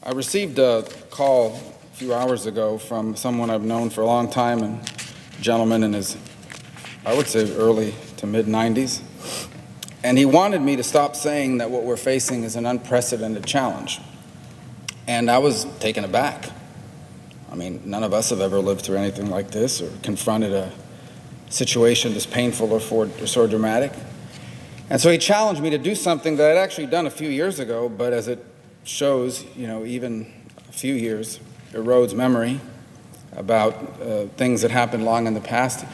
I received a call a few hours ago from someone I've known for a long time, and a gentleman in his, I would say, early to mid-90s. And he wanted me to stop saying that what we're facing is an unprecedented challenge. And I was taken aback. I mean, none of us have ever lived through anything like this or confronted a situation this painful or so dramatic. And so he challenged me to do something that I'd actually done a few years ago, but as it shows, even a few years erodes memory about things that happened long in the past.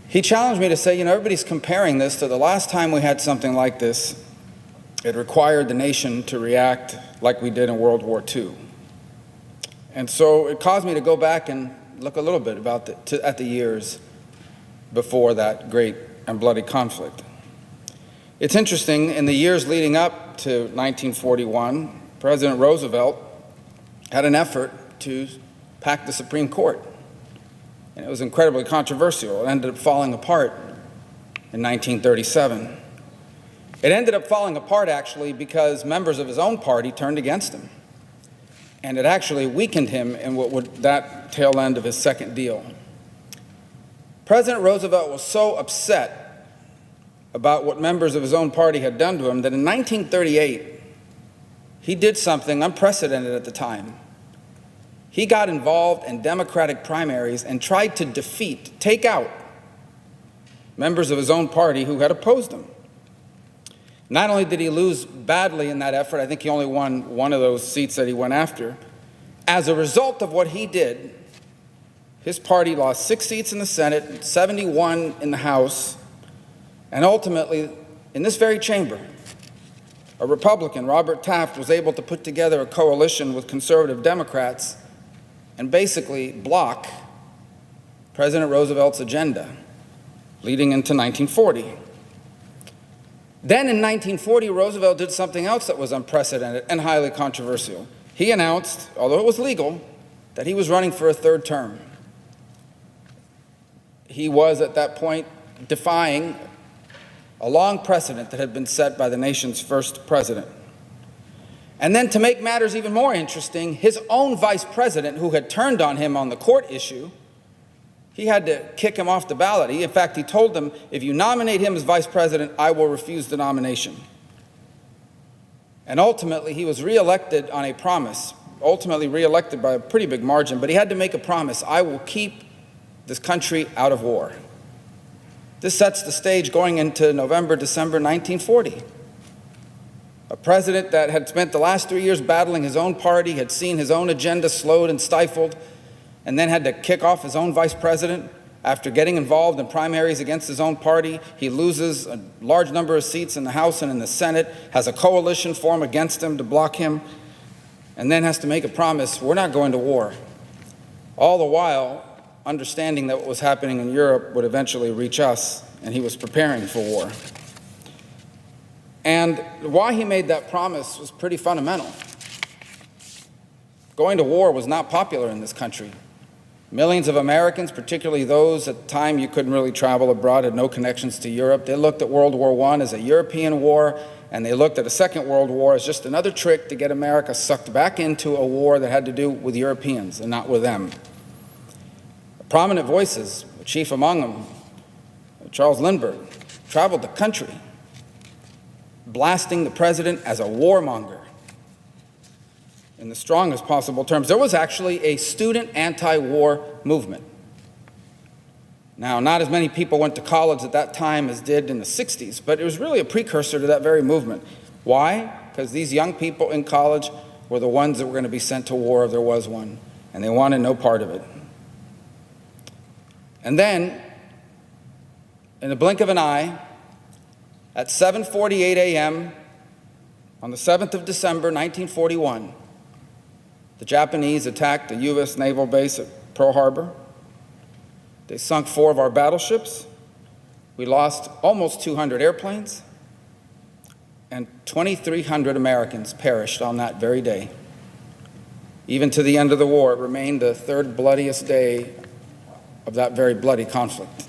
He challenged me to say, everybody's comparing this to the last time we had something like this. It required the nation to react like we did in World War II. And so it caused me to go back and look a little bit at the years before that great and bloody conflict. It's interesting, in the years leading up to 1941, President Roosevelt had an effort to pack the Supreme Court. And it was incredibly controversial. It ended up falling apart in 1937. It ended up falling apart, actually, because members of his own party turned against him. And it actually weakened him in that tail end of his second deal. President Roosevelt was so upset about what members of his own party had done to him that in 1938, he did something unprecedented at the time. He got involved in Democratic primaries and tried to take out members of his own party who had opposed him. Not only did he lose badly in that effort, I think he only won one of those seats that he went after. As a result of what he did, his party lost 6 seats in the Senate, 71 in the House, and ultimately, in this very chamber, a Republican, Robert Taft, was able to put together a coalition with conservative Democrats and basically block President Roosevelt's agenda leading into 1940. Then in 1940, Roosevelt did something else that was unprecedented and highly controversial. He announced, although it was legal, that he was running for a third term. He was, at that point, defying a long precedent that had been set by the nation's first president. And then, to make matters even more interesting, his own vice president, who had turned on him on the court issue, he had to kick him off the ballot. In fact, he told them, if you nominate him as vice president, I will refuse the nomination. And ultimately, he was reelected on a promise, ultimately reelected by a pretty big margin, but he had to make a promise: I will keep this country out of war. This sets the stage going into November, December 1940. A president that had spent the last 3 years battling his own party, had seen his own agenda slowed and stifled, and then had to kick off his own vice president after getting involved in primaries against his own party. He loses a large number of seats in the House and in the Senate, has a coalition form against him to block him, and then has to make a promise: we're not going to war. All the while understanding that what was happening in Europe would eventually reach us, and he was preparing for war. And why he made that promise was pretty fundamental. Going to war was not popular in this country. Millions of Americans, particularly those at the time you couldn't really travel abroad, had no connections to Europe. They looked at World War I as a European war, and they looked at a Second World War as just another trick to get America sucked back into a war that had to do with Europeans and not with them. Prominent voices, chief among them, Charles Lindbergh, traveled the country blasting the president as a warmonger in the strongest possible terms. There was actually a student anti-war movement. Now, not as many people went to college at that time as did in the 60s, but it was really a precursor to that very movement. Why? Because these young people in college were the ones that were going to be sent to war if there was one, and they wanted no part of it. And then, in the blink of an eye, at 7:48 a.m. on the 7th of December, 1941, the Japanese attacked the U.S. naval base at Pearl Harbor. They sunk 4 of our battleships. We lost almost 200 airplanes, and 2,300 Americans perished on that very day. Even to the end of the war, it remained the third bloodiest day of that very bloody conflict.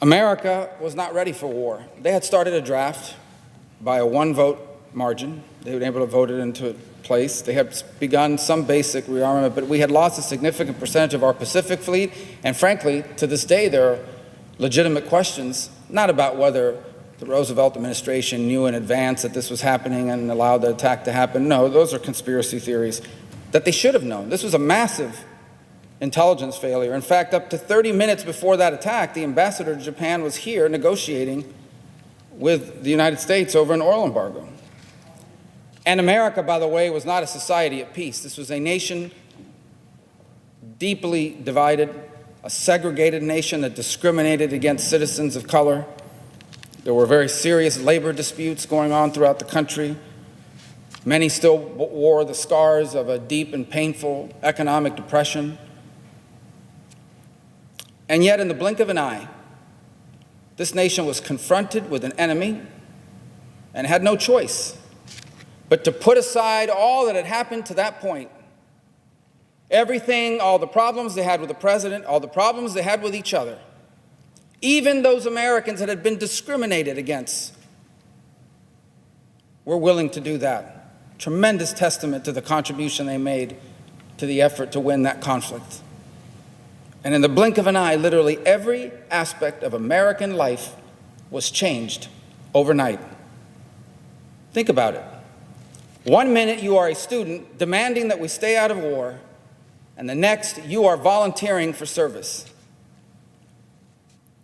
America was not ready for war. They had started a draft by a 1-vote margin. They were able to vote it into place. They had begun some basic rearmament, but we had lost a significant percentage of our Pacific fleet. And frankly, to this day, there are legitimate questions, not about whether the Roosevelt administration knew in advance that this was happening and allowed the attack to happen. No, those are conspiracy theories that they should have known. This was a massive intelligence failure. In fact, up to 30 minutes before that attack, the ambassador to Japan was here negotiating with the United States over an oil embargo. And America, by the way, was not a society at peace. This was a nation deeply divided, a segregated nation that discriminated against citizens of color. There were very serious labor disputes going on throughout the country. Many still wore the scars of a deep and painful economic depression. And yet, in the blink of an eye, this nation was confronted with an enemy and had no choice but to put aside all that had happened to that point. Everything, all the problems they had with the president, all the problems they had with each other, even those Americans that had been discriminated against, were willing to do that. Tremendous testament to the contribution they made to the effort to win that conflict. And in the blink of an eye, literally every aspect of American life was changed overnight. Think about it. 1 minute you are a student demanding that we stay out of war, and the next you are volunteering for service.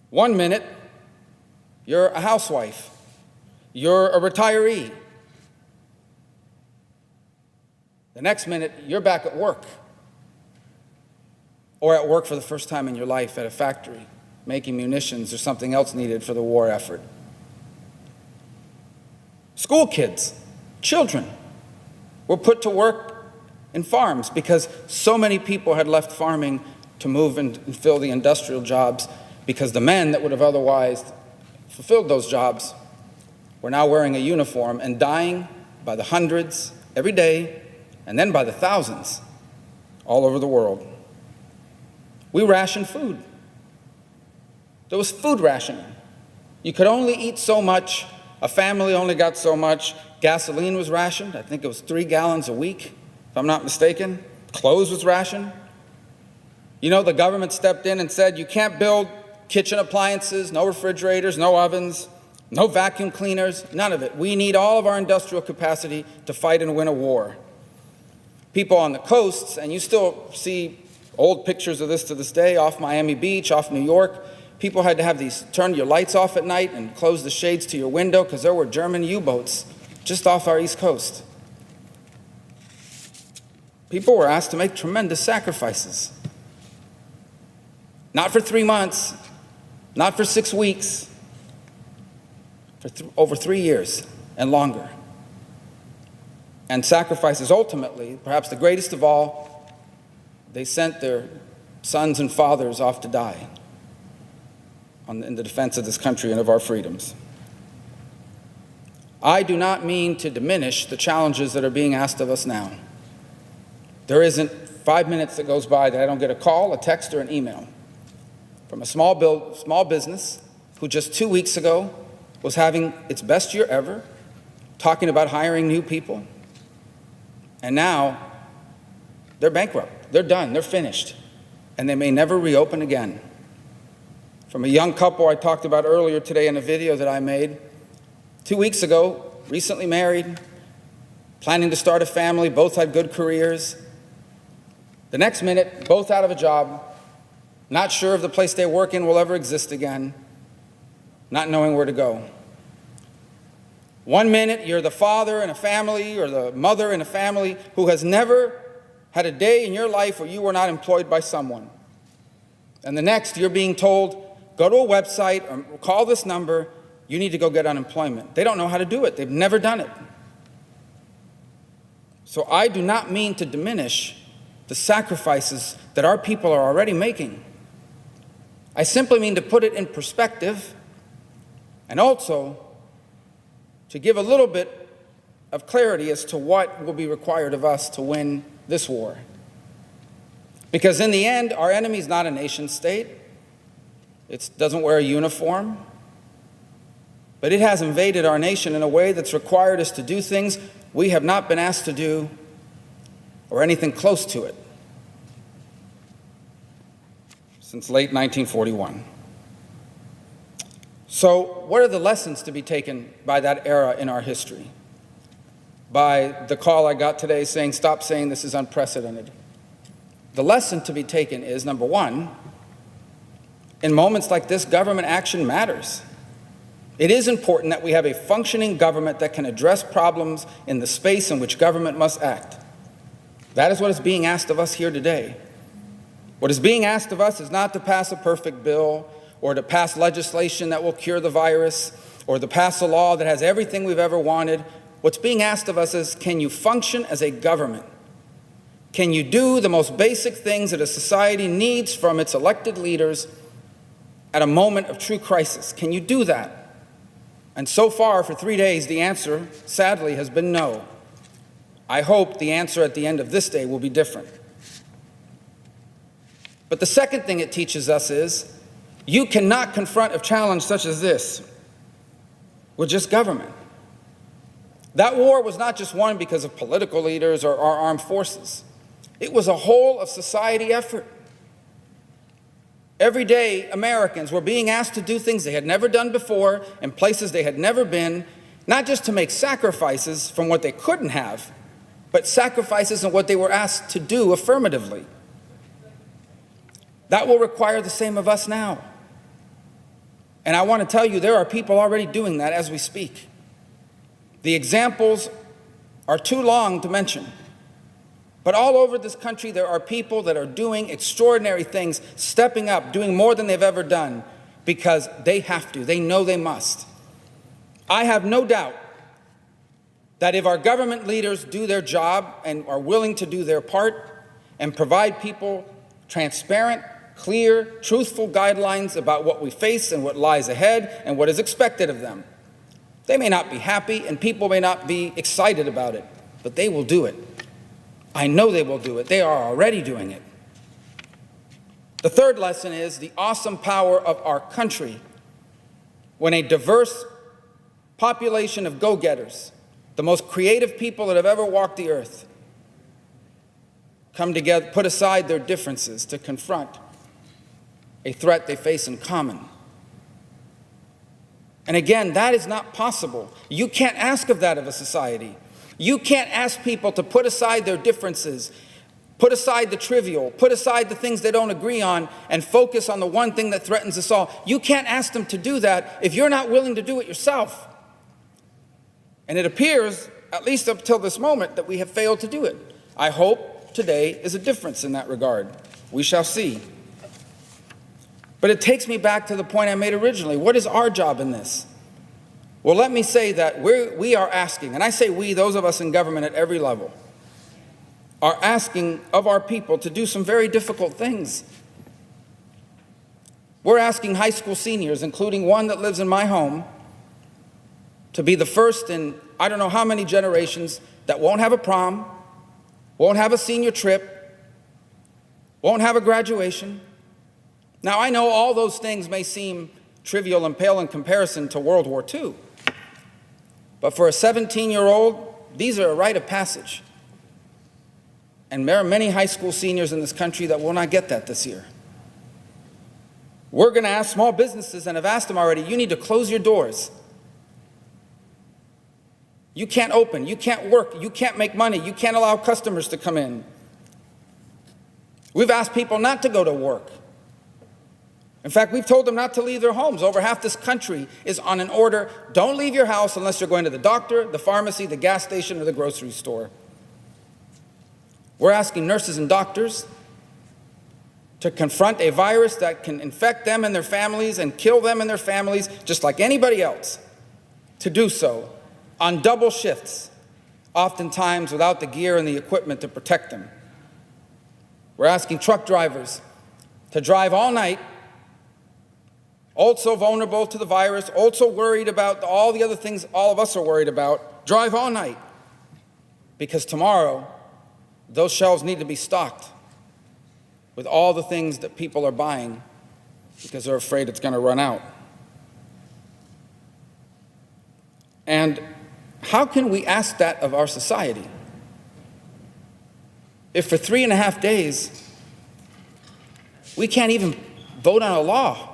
1 minute you're a housewife, you're a retiree. The next minute you're back at work, or at work for the first time in your life at a factory, making munitions or something else needed for the war effort. School kids, children, were put to work in farms because so many people had left farming to move and fill the industrial jobs, because the men that would have otherwise fulfilled those jobs were now wearing a uniform and dying by the hundreds every day, and then by the thousands all over the world. We rationed food. There was food rationing. You could only eat so much. A family only got so much. Gasoline was rationed. I think it was 3 gallons a week, if I'm not mistaken. Clothes was rationed. You know, the government stepped in and said, you can't build kitchen appliances, no refrigerators, no ovens, no vacuum cleaners, none of it. We need all of our industrial capacity to fight and win a war. People on the coasts, and you still see old pictures of this to this day, off Miami Beach, off New York, people had to have turn your lights off at night and close the shades to your window because there were German U-boats just off our East Coast. People were asked to make tremendous sacrifices. Not for 3 months, not for 6 weeks, for over 3 years and longer. And sacrifices ultimately, perhaps the greatest of all, they sent their sons and fathers off to die in the defense of this country and of our freedoms. I do not mean to diminish the challenges that are being asked of us now. There isn't 5 minutes that goes by that I don't get a call, a text, or an email from a small business who just 2 weeks ago was having its best year ever, talking about hiring new people, and now they're bankrupt. They're done. They're finished. And they may never reopen again. From a young couple I talked about earlier today in a video that I made, 2 weeks ago, recently married, planning to start a family, both had good careers. The next minute, both out of a job, not sure if the place they work in will ever exist again, not knowing where to go. 1 minute, you're the father in a family or the mother in a family who has never had a day in your life where you were not employed by someone. And the next, you're being told, go to a website or call this number, you need to go get unemployment. They don't know how to do it. They've never done it. So I do not mean to diminish the sacrifices that our people are already making. I simply mean to put it in perspective and also to give a little bit of clarity as to what will be required of us to win this war. Because in the end, our enemy is not a nation state. It doesn't wear a uniform. but it has invaded our nation in a way that's required us to do things we have not been asked to do or anything close to it since late 1941. So what are the lessons to be taken by that era in our history? By the call I got today saying, stop saying this is unprecedented. The lesson to be taken is, number one, in moments like this, government action matters. It is important that we have a functioning government that can address problems in the space in which government must act. That is what is being asked of us here today. What is being asked of us is not to pass a perfect bill or to pass legislation that will cure the virus or to pass a law that has everything we've ever wanted. What's being asked of us is, can you function as a government? Can you do the most basic things that a society needs from its elected leaders at a moment of true crisis? Can you do that? And so far, for 3 days, the answer, sadly, has been no. I hope the answer at the end of this day will be different. But the second thing it teaches us is, you cannot confront a challenge such as this with just government. That war was not just won because of political leaders or our armed forces. It was a whole of society effort. Every day, Americans were being asked to do things they had never done before in places they had never been, not just to make sacrifices from what they couldn't have, but sacrifices in what they were asked to do affirmatively. That will require the same of us now. And I want to tell you, there are people already doing that as we speak. The examples are too long to mention. But all over this country, there are people that are doing extraordinary things, stepping up, doing more than they've ever done, because they have to. They know they must. I have no doubt that if our government leaders do their job and are willing to do their part and provide people transparent, clear, truthful guidelines about what we face and what lies ahead and what is expected of them, they may not be happy and people may not be excited about it, but they will do it. I know they will do it. They are already doing it. The third lesson is the awesome power of our country when a diverse population of go-getters, the most creative people that have ever walked the earth, come together, put aside their differences to confront a threat they face in common. And again, that is not possible. You can't ask of that of a society. You can't ask people to put aside their differences, put aside the trivial, put aside the things they don't agree on, and focus on the one thing that threatens us all. You can't ask them to do that if you're not willing to do it yourself. And it appears, at least up till this moment, that we have failed to do it. I hope today is a difference in that regard. We shall see. But it takes me back to the point I made originally. What is our job in this? Well, let me say that we are asking, and I say we, those of us in government at every level, are asking of our people to do some very difficult things. We're asking high school seniors, including one that lives in my home, to be the first in I don't know how many generations that won't have a prom, won't have a senior trip, won't have a graduation. Now, I know all those things may seem trivial and pale in comparison to World War II. But for a 17-year-old, these are a rite of passage. And there are many high school seniors in this country that will not get that this year. We're going to ask small businesses, and have asked them already, you need to close your doors. You can't open, you can't work, you can't make money, you can't allow customers to come in. We've asked people not to go to work. In fact, we've told them not to leave their homes. Over half this country is on an order, don't leave your house unless you're going to the doctor, the pharmacy, the gas station, or the grocery store. We're asking nurses and doctors to confront a virus that can infect them and their families and kill them and their families, just like anybody else, to do so on double shifts, oftentimes without the gear and the equipment to protect them. We're asking truck drivers to drive all night, also vulnerable to the virus, also worried about all the other things all of us are worried about, drive all night, because tomorrow those shelves need to be stocked with all the things that people are buying because they're afraid it's going to run out. And how can we ask that of our society if for 3.5 days we can't even vote on a law?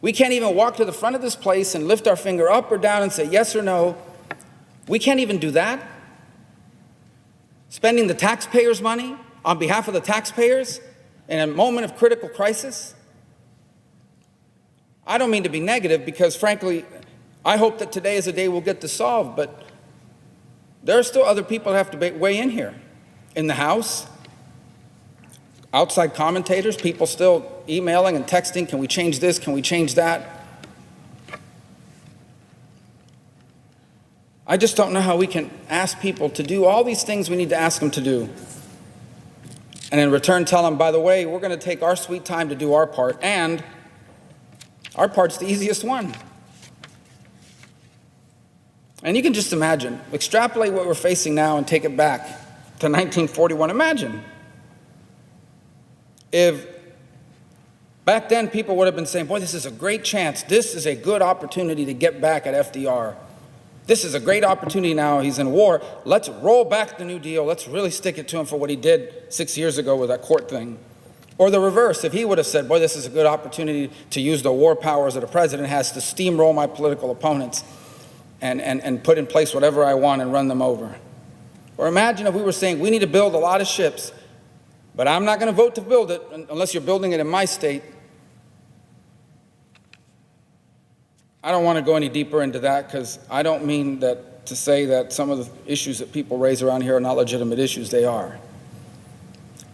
We can't even walk to the front of this place and lift our finger up or down and say yes or no. We can't even do that. Spending the taxpayers' money on behalf of the taxpayers in a moment of critical crisis. I don't mean to be negative because, frankly, I hope that today is a day we'll get this solved, but there are still other people that have to weigh in here. In the House, outside commentators, people still emailing and texting, can we change this, can we change that? I just don't know how we can ask people to do all these things we need to ask them to do, and in return tell them, by the way, we're going to take our sweet time to do our part, and our part's the easiest one. And you can just imagine, extrapolate what we're facing now and take it back to 1941. Imagine if back then people would have been saying, boy, this is a great chance. This is a good opportunity to get back at FDR. This is a great opportunity now. He's in war. Let's roll back the New Deal. Let's really stick it to him for what he did 6 years ago with that court thing. Or the reverse, if he would have said, boy, this is a good opportunity to use the war powers that a president has to steamroll my political opponents and put in place whatever I want and run them over. Or imagine if we were saying, we need to build a lot of ships, but I'm not going to vote to build it unless you're building it in my state. I don't want to go any deeper into that because I don't mean that to say that some of the issues that people raise around here are not legitimate issues. They are.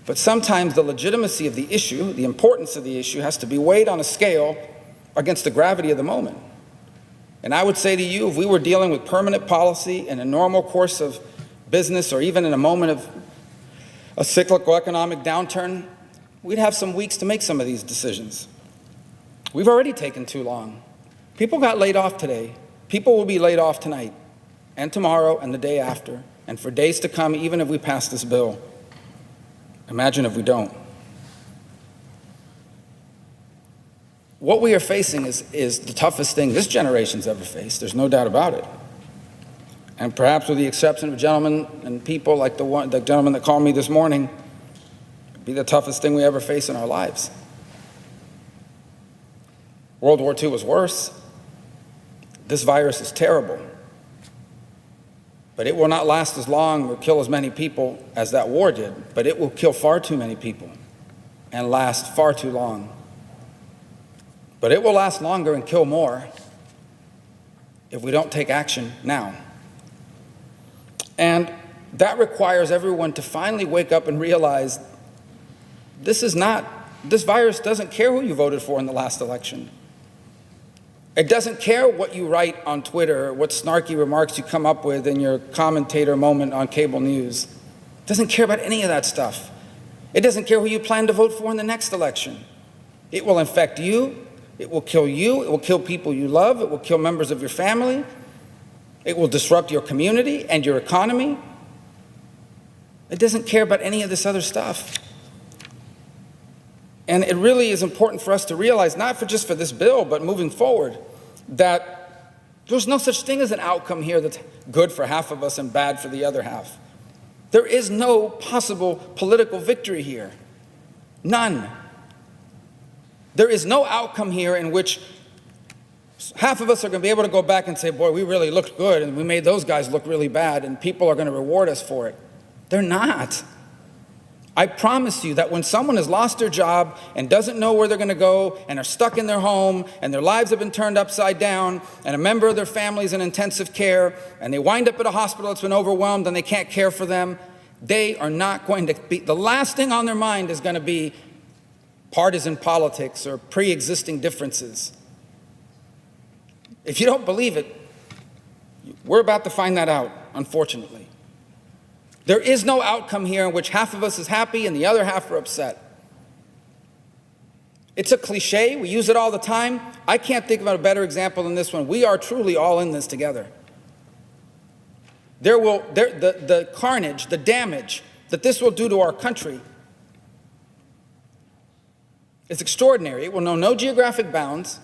But sometimes the legitimacy of the issue, the importance of the issue, has to be weighed on a scale against the gravity of the moment. And I would say to you, if we were dealing with permanent policy in a normal course of business or even in a moment of a cyclical economic downturn, we'd have some weeks to make some of these decisions. We've already taken too long. People got laid off today. People will be laid off tonight and tomorrow and the day after and for days to come, even if we pass this bill. Imagine if we don't. What we are facing is the toughest thing this generation's ever faced. There's no doubt about it. And perhaps with the exception of gentlemen and people like the gentleman that called me this morning, it'd be the toughest thing we ever face in our lives. World War II was worse. This virus is terrible. But it will not last as long or kill as many people as that war did. But it will kill far too many people and last far too long. But it will last longer and kill more if we don't take action now. And that requires everyone to finally wake up and realize this virus doesn't care who you voted for in the last election. It doesn't care what you write on Twitter or what snarky remarks you come up with in your commentator moment on cable news. It doesn't care about any of that stuff. It doesn't care who you plan to vote for in the next election. It will infect you. It will kill you. It will kill people you love. It will kill members of your family. It will disrupt your community and your economy. It doesn't care about any of this other stuff. And it really is important for us to realize, not just for this bill, but moving forward, that there's no such thing as an outcome here that's good for half of us and bad for the other half. There is no possible political victory here. None. There is no outcome here in which half of us are going to be able to go back and say, boy, we really looked good and we made those guys look really bad and people are going to reward us for it. They're not. I promise you that when someone has lost their job and doesn't know where they're going to go and are stuck in their home and their lives have been turned upside down and a member of their family is in intensive care and they wind up at a hospital that's been overwhelmed and they can't care for them, they are not going to be, the last thing on their mind is going to be partisan politics or pre-existing differences. If you don't believe it, we're about to find that out, unfortunately. There is no outcome here in which half of us is happy and the other half are upset. It's a cliche. We use it all the time. I can't think of a better example than this one. We are truly all in this together. The carnage, the damage that this will do to our country is extraordinary. It will know no geographic bounds,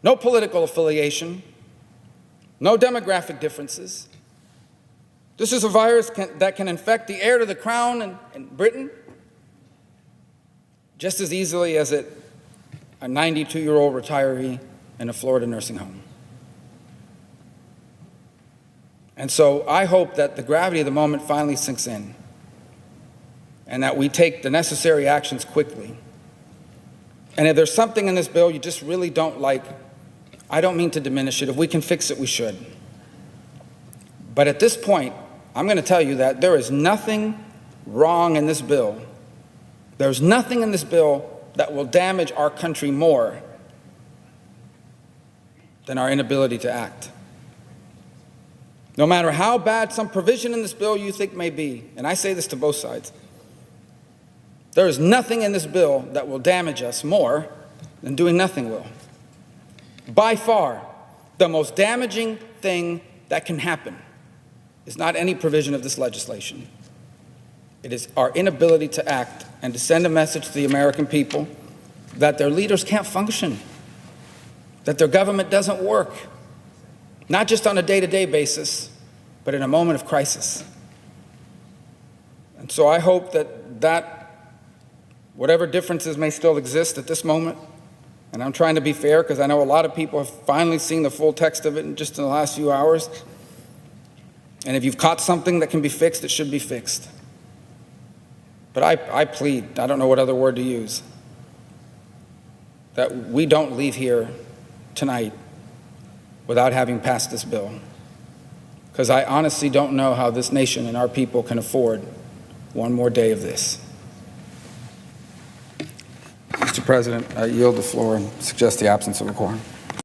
no political affiliation, no demographic differences. This is a virus that can infect the heir to the crown in Britain just as easily as a 92-year-old retiree in a Florida nursing home. And so I hope that the gravity of the moment finally sinks in and that we take the necessary actions quickly. And if there's something in this bill you just really don't like, I don't mean to diminish it. If we can fix it, we should. But at this point, I'm going to tell you that there is nothing wrong in this bill. There's nothing in this bill that will damage our country more than our inability to act. No matter how bad some provision in this bill you think may be, and I say this to both sides, there is nothing in this bill that will damage us more than doing nothing will. By far, the most damaging thing that can happen is not any provision of this legislation. It is our inability to act and to send a message to the American people that their leaders can't function, that their government doesn't work, not just on a day-to-day basis, but in a moment of crisis. And so I hope that whatever differences may still exist at this moment, and I'm trying to be fair because I know a lot of people have finally seen the full text of it just in the last few hours, and if you've caught something that can be fixed, it should be fixed. But I plead, I don't know what other word to use, that we don't leave here tonight without having passed this bill. Because I honestly don't know how this nation and our people can afford one more day of this. Mr. President, I yield the floor and suggest the absence of a quorum.